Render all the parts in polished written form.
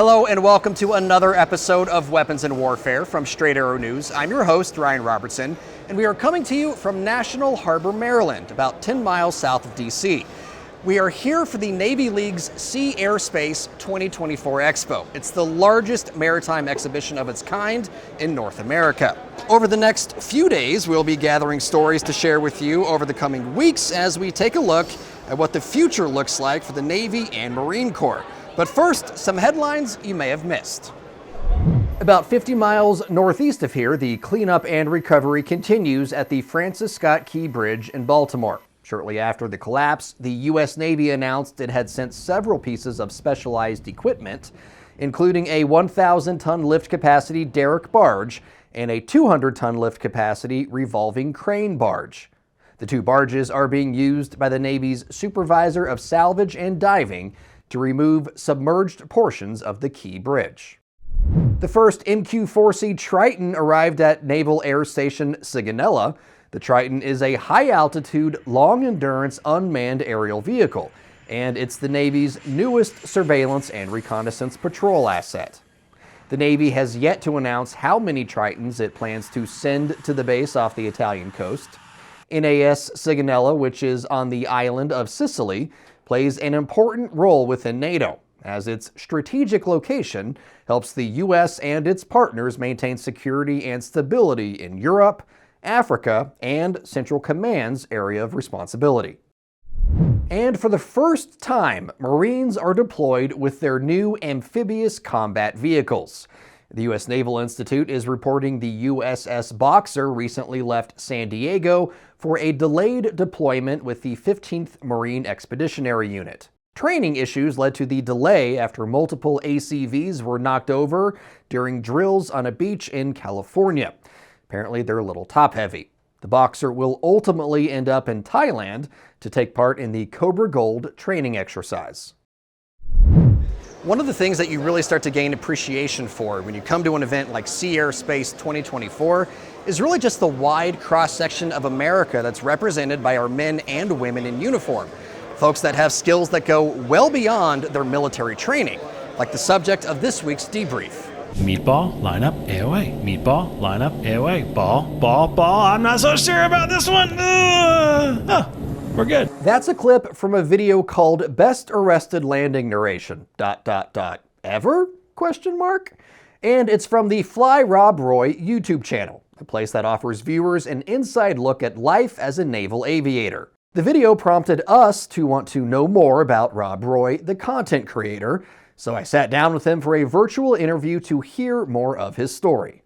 Hello and welcome to another episode of Weapons and Warfare from Straight Arrow News. I'm your host, Ryan Robertson, and we are coming to you from National Harbor, Maryland, about 10 miles south of D.C. We are here for the Navy League's Sea Airspace 2024 Expo. It's the largest maritime exhibition of its kind in North America. Over the next few days, we'll be gathering stories to share with you over the coming weeks as we take a look at what the future looks like for the Navy and Marine Corps. But first, some headlines you may have missed. About 50 miles northeast of here, the cleanup and recovery continues at the Francis Scott Key Bridge in Baltimore. Shortly after the collapse, the U.S. Navy announced it had sent several pieces of specialized equipment, including a 1,000-ton lift capacity derrick barge and a 200-ton lift capacity revolving crane barge. The two barges are being used by the Navy's Supervisor of Salvage and Diving to remove submerged portions of the Key Bridge. The first MQ-4C Triton arrived at Naval Air Station Sigonella. The Triton is a high-altitude, long-endurance unmanned aerial vehicle, and it's the Navy's newest surveillance and reconnaissance patrol asset. The Navy has yet to announce how many Tritons it plans to send to the base off the Italian coast. NAS Sigonella, which is on the island of Sicily, plays an important role within NATO, as its strategic location helps the U.S. and its partners maintain security and stability in Europe, Africa, and Central Command's area of responsibility. And for the first time, Marines are deployed with their new amphibious combat vehicles. The U.S. Naval Institute is reporting the USS Boxer recently left San Diego for a delayed deployment with the 15th Marine Expeditionary Unit. Training issues led to the delay after multiple ACVs were knocked over during drills on a beach in California. Apparently, they're a little top-heavy. The Boxer will ultimately end up in Thailand to take part in the Cobra Gold training exercise. One of the things that you really start to gain appreciation for when you come to an event like Sea Airspace 2024 is really just the wide cross-section of America that's represented by our men and women in uniform. Folks that have skills that go well beyond their military training, like the subject of this week's debrief. Meatball, line up, AOA. Meatball, line up, AOA. Ball, ball, ball. I'm not so sure about this one. We're good. That's a clip from a video called Best Arrested Landing Narration, ... Ever? ? And it's from the Fly Rob Roy YouTube channel, a place that offers viewers an inside look at life as a naval aviator. The video prompted us to want to know more about Rob Roy, the content creator, so I sat down with him for a virtual interview to hear more of his story.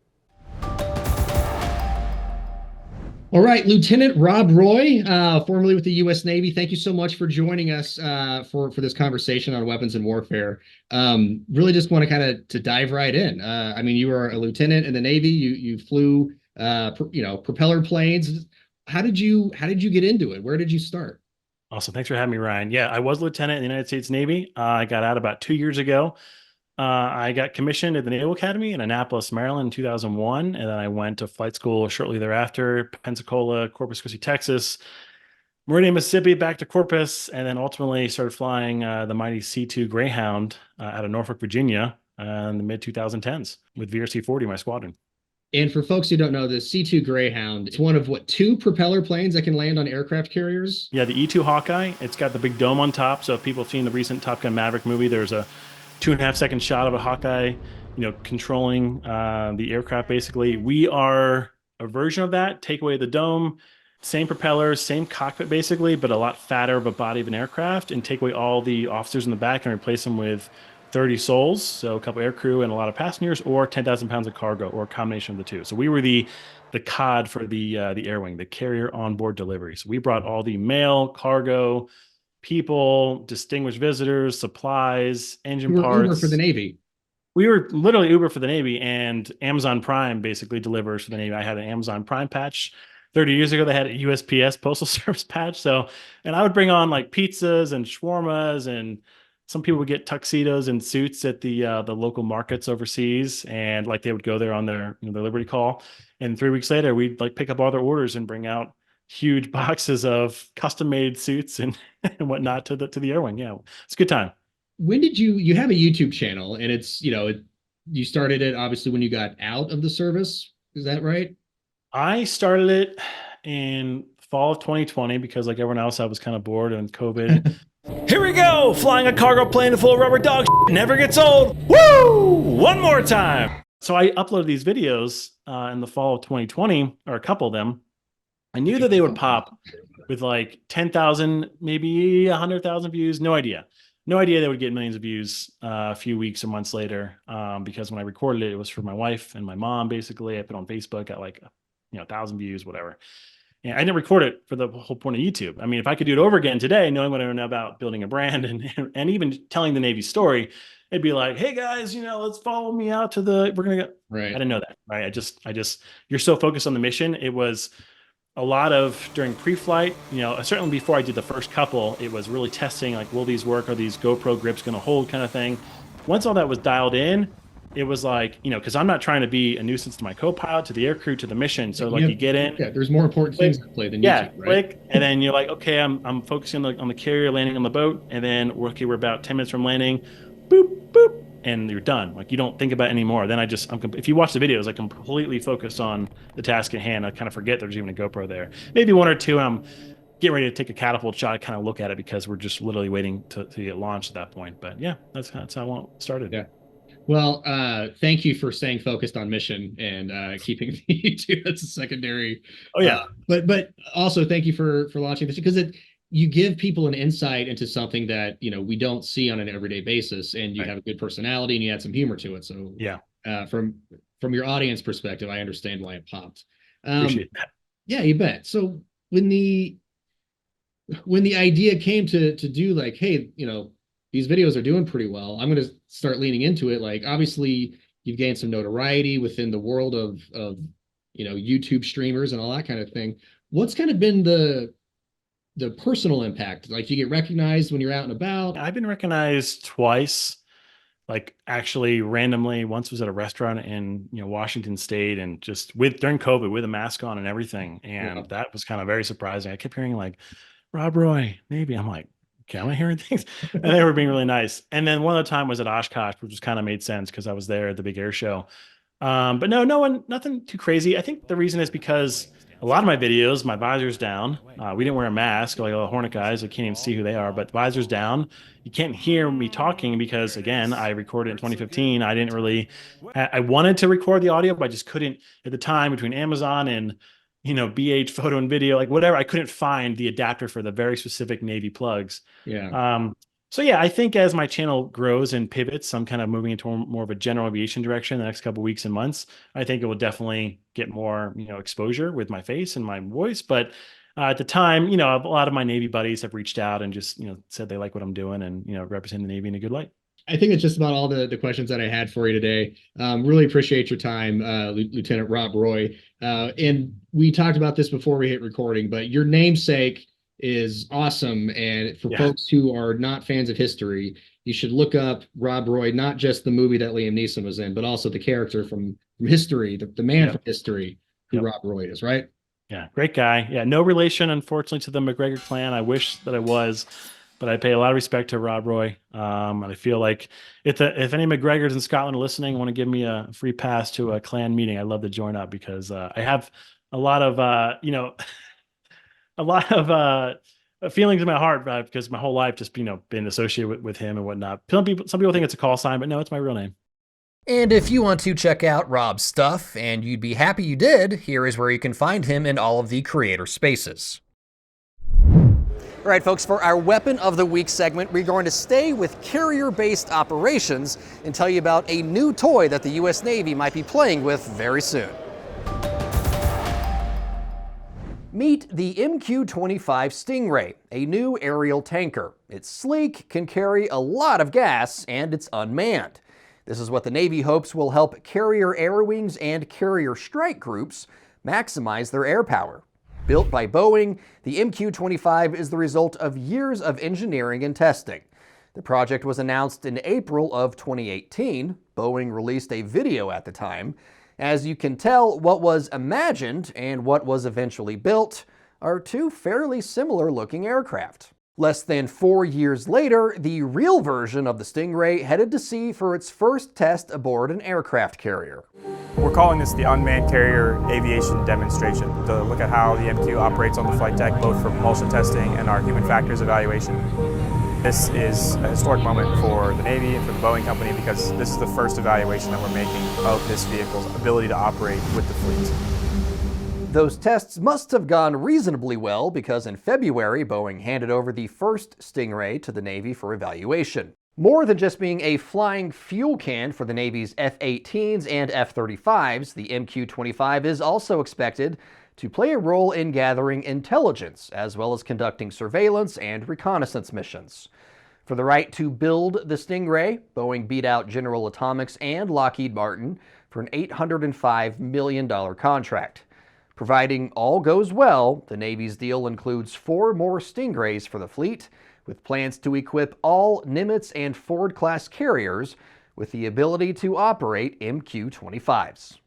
All right, Lieutenant Rob Roy, formerly with the U.S. Navy, thank you so much for joining us for this conversation on weapons and warfare. Really just want to kind of to dive right in. I mean, you were a lieutenant in the Navy. You flew, propeller planes. How did you get into it? Where did you start? Awesome. Thanks for having me, Ryan. Yeah, I was a lieutenant in the United States Navy. I got out about 2 years ago. I got commissioned at the Naval Academy in Annapolis, Maryland in 2001. And then I went to flight school shortly thereafter, Pensacola, Corpus Christi, Texas, Meridian, Mississippi, back to Corpus, and then ultimately started flying the mighty C-2 Greyhound out of Norfolk, Virginia in the mid-2010s with VRC-40, my squadron. And for folks who don't know, the C-2 Greyhound, it's one of, two propeller planes that can land on aircraft carriers? Yeah, the E-2 Hawkeye. It's got the big dome on top. So if people have seen the recent Top Gun Maverick movie, there's a 2.5-second shot of a Hawkeye, controlling the aircraft, basically. We are a version of that. Take away the dome, same propellers, same cockpit, basically, but a lot fatter of a body of an aircraft, and take away all the officers in the back and replace them with 30 souls, so a couple air crew and a lot of passengers, or 10,000 pounds of cargo, or a combination of the two. So we were the COD for the air wing, the carrier onboard delivery. So we brought all the mail, cargo, people, distinguished visitors, supplies, engine parts. Uber for the Navy. We were literally Uber for the Navy, and Amazon Prime basically delivers for the Navy. I had an Amazon Prime patch. 30 years ago, they had a USPS Postal Service patch. And I would bring on like pizzas and shawarmas, and some people would get tuxedos and suits at the local markets overseas, and like they would go there on their their Liberty call. And 3 weeks later, we'd like pick up all their orders and bring out huge boxes of custom made suits and whatnot to the air wing. Yeah, it's a good time. when did you have a YouTube channel, and it's, you started it obviously when you got out of the service. Is that right? I started it in fall of 2020 because, like everyone else, I was kind of bored and COVID. Here we go, flying a cargo plane full of rubber dog never gets old. Woo! One more time. So I uploaded these videos in the fall of 2020, or a couple of them. I knew that they would pop with like 10,000, maybe 100,000 views. No idea. No idea they would get millions of views a few weeks or months later. Because when I recorded it, it was for my wife and my mom. Basically, I put it on Facebook at like 1,000 views, whatever. And I didn't record it for the whole point of YouTube. I mean, if I could do it over again today, knowing what I know about building a brand and even telling the Navy story, it'd be like, hey guys, let's follow me out to we're gonna go. Right. I didn't know that, right? I just, you're so focused on the mission. It was a lot of during pre-flight, certainly before I did the first couple, it was really testing, like, will these work? Are these GoPro grips going to hold, kind of thing. Once all that was dialed in, it was like, because I'm not trying to be a nuisance to my co-pilot, to the air crew, to the mission. So like you get in. Yeah, there's more important things to play than YouTube, right? Click, and then you're like, okay, I'm focusing on the carrier landing on the boat, and then we're about 10 minutes from landing, boop, boop, and you're done. Like, you don't think about it anymore. Then if you watch the videos, I completely focus on the task at hand. I kind of forget there's even a GoPro there. Maybe one or two, I'm getting ready to take a catapult shot. I kind of look at it because we're just literally waiting to get launched at that point. But yeah, that's how it started. Yeah. Well, thank you for staying focused on mission and keeping the YouTube as a secondary. Oh yeah. But also thank you for launching this, because you give people an insight into something that we don't see on an everyday basis, and you have a good personality and you add some humor to it. So yeah, from your audience perspective, I understand why it popped. Appreciate that. Yeah, you bet. So when the idea came to do, like, hey, these videos are doing pretty well, I'm going to start leaning into it. Like, obviously you've gained some notoriety within the world of YouTube streamers and all that kind of thing. What's kind of been the personal impact? Like, you get recognized when you're out and about? I've been recognized twice, like actually randomly. Once was at a restaurant in Washington State, and just during COVID with a mask on and everything, and that was kind of very surprising. I kept hearing like, Rob Roy, maybe. I'm like, okay, am I hearing things? And they were being really nice. And then one other time was at Oshkosh, which just kind of made sense because I was there at the big air show. But nothing too crazy. I think the reason is because a lot of my videos, my visor's down. We didn't wear a mask, like all the Hornet guys. I can't even see who they are, but the visor's down. You can't hear me talking because, again, I recorded in 2015. I wanted to record the audio, but I just couldn't at the time, between Amazon and BH photo and video, like whatever. I couldn't find the adapter for the very specific Navy plugs. Yeah. So yeah, I think as my channel grows and pivots, I'm kind of moving into more of a general aviation direction the next couple of weeks and months. I think it will definitely get more, exposure with my face and my voice. But at the time, a lot of my Navy buddies have reached out and just, said they like what I'm doing and, represent the Navy in a good light. I think it's just about all the questions that I had for you today. Really appreciate your time, Lieutenant Rob Roy. And we talked about this before we hit recording, but your namesake is awesome. And for folks who are not fans of history, you should look up Rob Roy, not just the movie that Liam Neeson was in, but also the character from history, the man from history, who Rob Roy is, right? Yeah, great guy. Yeah, no relation, unfortunately, to the McGregor clan. I wish that I was, but I pay a lot of respect to Rob Roy. And I feel like if any McGregors in Scotland are listening, want to give me a free pass to a clan meeting, I'd love to join up, because I have a lot of, feelings in my heart, because my whole life just, been associated with him and whatnot. Some people think it's a call sign, but no, it's my real name. And if you want to check out Rob's stuff, and you'd be happy you did, here is where you can find him in all of the creator spaces. All right, folks, for our Weapon of the Week segment, we're going to stay with carrier-based operations and tell you about a new toy that the U.S. Navy might be playing with very soon. Meet the MQ-25 Stingray, a new aerial tanker. It's sleek, can carry a lot of gas, and it's unmanned. This is what the Navy hopes will help carrier air wings and carrier strike groups maximize their air power. Built by Boeing, the MQ-25 is the result of years of engineering and testing. The project was announced in April of 2018. Boeing released a video at the time. As you can tell, what was imagined and what was eventually built are two fairly similar looking aircraft. Less than 4 years later, the real version of the Stingray headed to sea for its first test aboard an aircraft carrier. We're calling this the Unmanned Carrier Aviation Demonstration, to look at how the MQ operates on the flight deck, both for propulsion testing and our human factors evaluation. This is a historic moment for the Navy and for the Boeing company because this is the first evaluation that we're making of this vehicle's ability to operate with the fleet. Those tests must have gone reasonably well because in February, Boeing handed over the first Stingray to the Navy for evaluation. More than just being a flying fuel can for the Navy's F-18s and F-35s, the MQ-25 is also expected to play a role in gathering intelligence, as well as conducting surveillance and reconnaissance missions. For the right to build the Stingray, Boeing beat out General Atomics and Lockheed Martin for an $805 million contract. Providing all goes well, the Navy's deal includes 4 more Stingrays for the fleet, with plans to equip all Nimitz and Ford-class carriers with the ability to operate MQ-25s.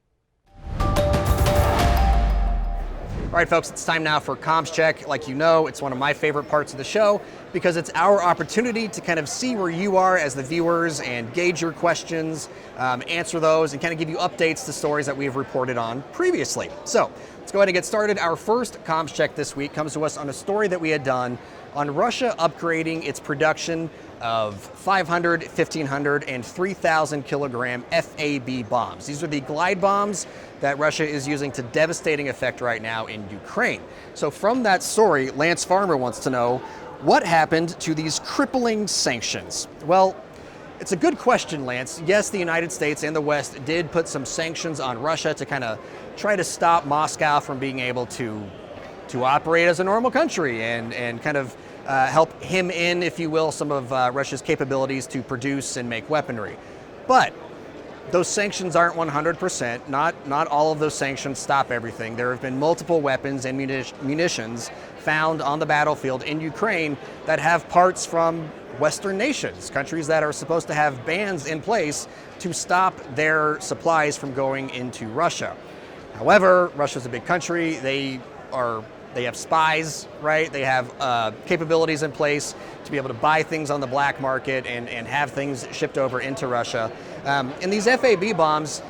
All right, folks, it's time now for Comms Check. Like you know, it's one of my favorite parts of the show because it's our opportunity to kind of see where you are as the viewers and gauge your questions, answer those, and kind of give you updates to stories that we've reported on previously. So let's go ahead and get started. Our first Comms Check this week comes to us on a story that we had done on Russia upgrading its production of 500, 1,500, and 3,000 kilogram FAB bombs. These are the glide bombs that Russia is using to devastating effect right now in Ukraine. So from that story, Lance Farmer wants to know, what happened to these crippling sanctions? Well, it's a good question, Lance. Yes, the United States and the West did put some sanctions on Russia to kind of try to stop Moscow from being able to operate as a normal country and kind of help hem in, if you will, some of Russia's capabilities to produce and make weaponry. But those sanctions aren't 100%. Not all of those sanctions stop everything. There have been multiple weapons and munitions found on the battlefield in Ukraine that have parts from Western nations, countries that are supposed to have bans in place to stop their supplies from going into Russia. However, Russia's a big country. They have spies, right? They have capabilities in place to be able to buy things on the black market and have things shipped over into Russia. And these FAB bombs,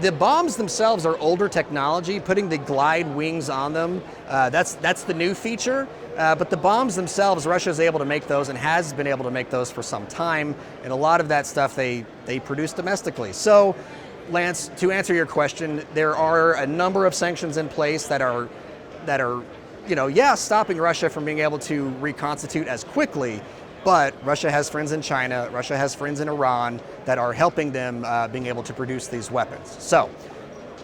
the bombs themselves are older technology. Putting the glide wings on them, that's the new feature. But the bombs themselves, Russia is able to make those and has been able to make those for some time. And a lot of that stuff they produce domestically. So, Lance, to answer your question, there are a number of sanctions in place that are stopping Russia from being able to reconstitute as quickly, but Russia has friends in China, Russia has friends in Iran that are helping them being able to produce these weapons. So,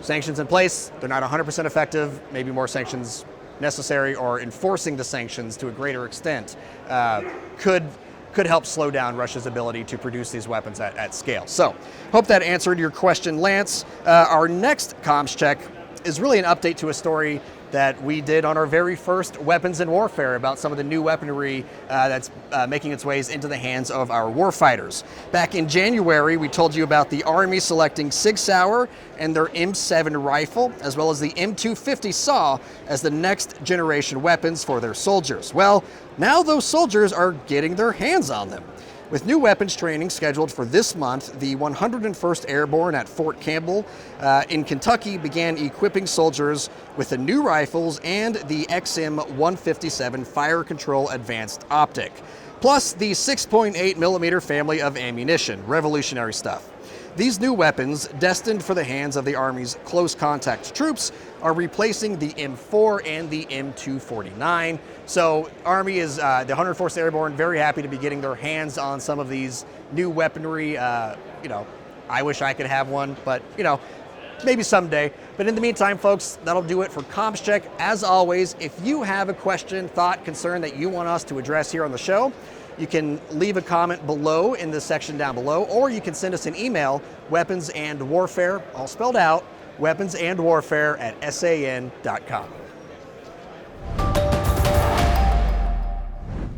sanctions in place, they're not 100% effective, maybe more sanctions necessary, or enforcing the sanctions to a greater extent could help slow down Russia's ability to produce these weapons at scale. So, hope that answered your question, Lance. Our next Comms Check is really an update to a story that we did on our very first Weapons in Warfare about some of the new weaponry that's making its ways into the hands of our warfighters. Back in January, we told you about the Army selecting Sig Sauer and their M7 rifle, as well as the M250 SAW as the next generation weapons for their soldiers. Well, now those soldiers are getting their hands on them. With new weapons training scheduled for this month, the 101st Airborne at Fort Campbell in Kentucky began equipping soldiers with the new rifles and the XM157 Fire Control Advanced Optic, plus the 6.8 millimeter family of ammunition. Revolutionary stuff. These new weapons, destined for the hands of the Army's close contact troops, are replacing the M4 and the M249. So Army is, the 104th Airborne, very happy to be getting their hands on some of these new weaponry. I wish I could have one, but maybe someday. But in the meantime, folks, that'll do it for Comms Check. As always, if you have a question, thought, concern that you want us to address here on the show, you can leave a comment below in the section down below, or you can send us an email, weaponsandwarfare, all spelled out, weaponsandwarfare@san.com.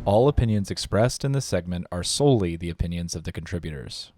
All opinions expressed in this segment are solely the opinions of the contributors.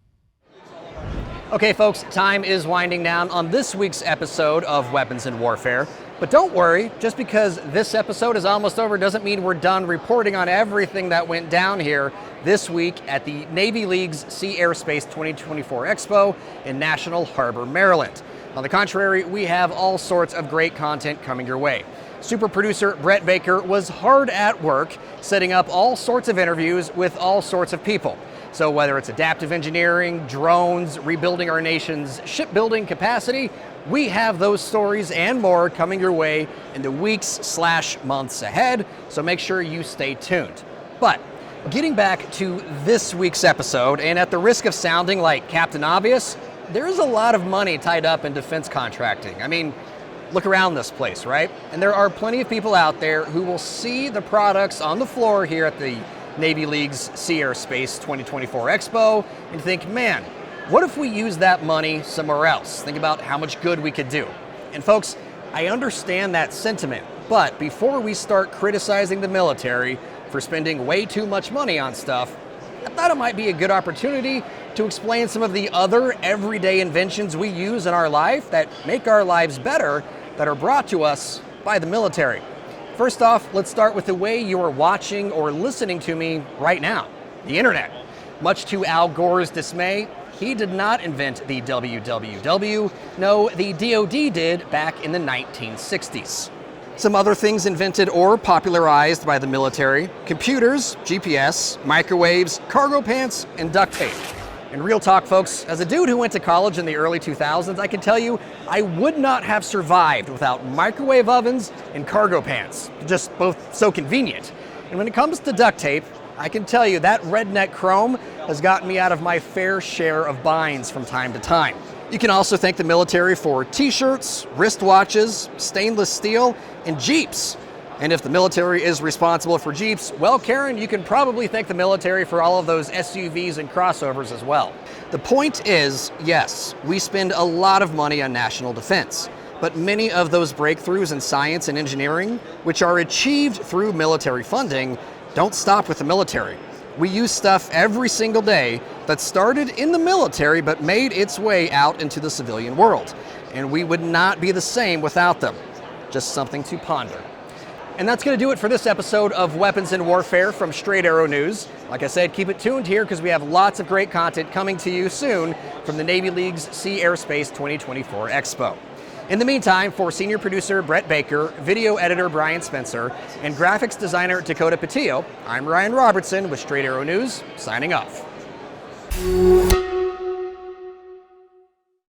Okay, folks, time is winding down on this week's episode of Weapons in Warfare. But don't worry, just because this episode is almost over doesn't mean we're done reporting on everything that went down here this week at the Navy League's Sea Airspace 2024 Expo in National Harbor, Maryland. On the contrary, we have all sorts of great content coming your way. Super producer Brett Baker was hard at work setting up all sorts of interviews with all sorts of people. So whether it's adaptive engineering, drones, rebuilding our nation's shipbuilding capacity, we have those stories and more coming your way in the weeks/months ahead, so make sure you stay tuned. But getting back to this week's episode, and at the risk of sounding like Captain Obvious, there is a lot of money tied up in defense contracting. I mean, look around this place, right? And there are plenty of people out there who will see the products on the floor here at the Navy League's Sea Airspace 2024 Expo and think, man, what if we use that money somewhere else? Think about how much good we could do. And folks, I understand that sentiment, but before we start criticizing the military for spending way too much money on stuff, I thought it might be a good opportunity to explain some of the other everyday inventions we use in our life that make our lives better, that are brought to us by the military. First off, let's start with the way you are watching or listening to me right now, the internet. Much to Al Gore's dismay, he did not invent the WWW. No, the DoD did back in the 1960s. Some other things invented or popularized by the military: computers, GPS, microwaves, cargo pants, and duct tape. And real talk, folks, as a dude who went to college in the early 2000s, I can tell you I would not have survived without microwave ovens and cargo pants. Just both so convenient. And when it comes to duct tape, I can tell you that redneck chrome has gotten me out of my fair share of binds from time to time. You can also thank the military for t-shirts, wristwatches, stainless steel, and Jeeps. And if the military is responsible for Jeeps, well, Karen, you can probably thank the military for all of those SUVs and crossovers as well. The point is, yes, we spend a lot of money on national defense, but many of those breakthroughs in science and engineering, which are achieved through military funding, don't stop with the military. We use stuff every single day that started in the military but made its way out into the civilian world. And we would not be the same without them. Just something to ponder. And that's going to do it for this episode of Weapons in Warfare from Straight Arrow News. Like I said, keep it tuned here because we have lots of great content coming to you soon from the Navy League's Sea Airspace 2024 Expo. In the meantime, for senior producer Brett Baker, video editor Brian Spencer, and graphics designer Dakota Patillo, I'm Ryan Robertson with Straight Arrow News, signing off.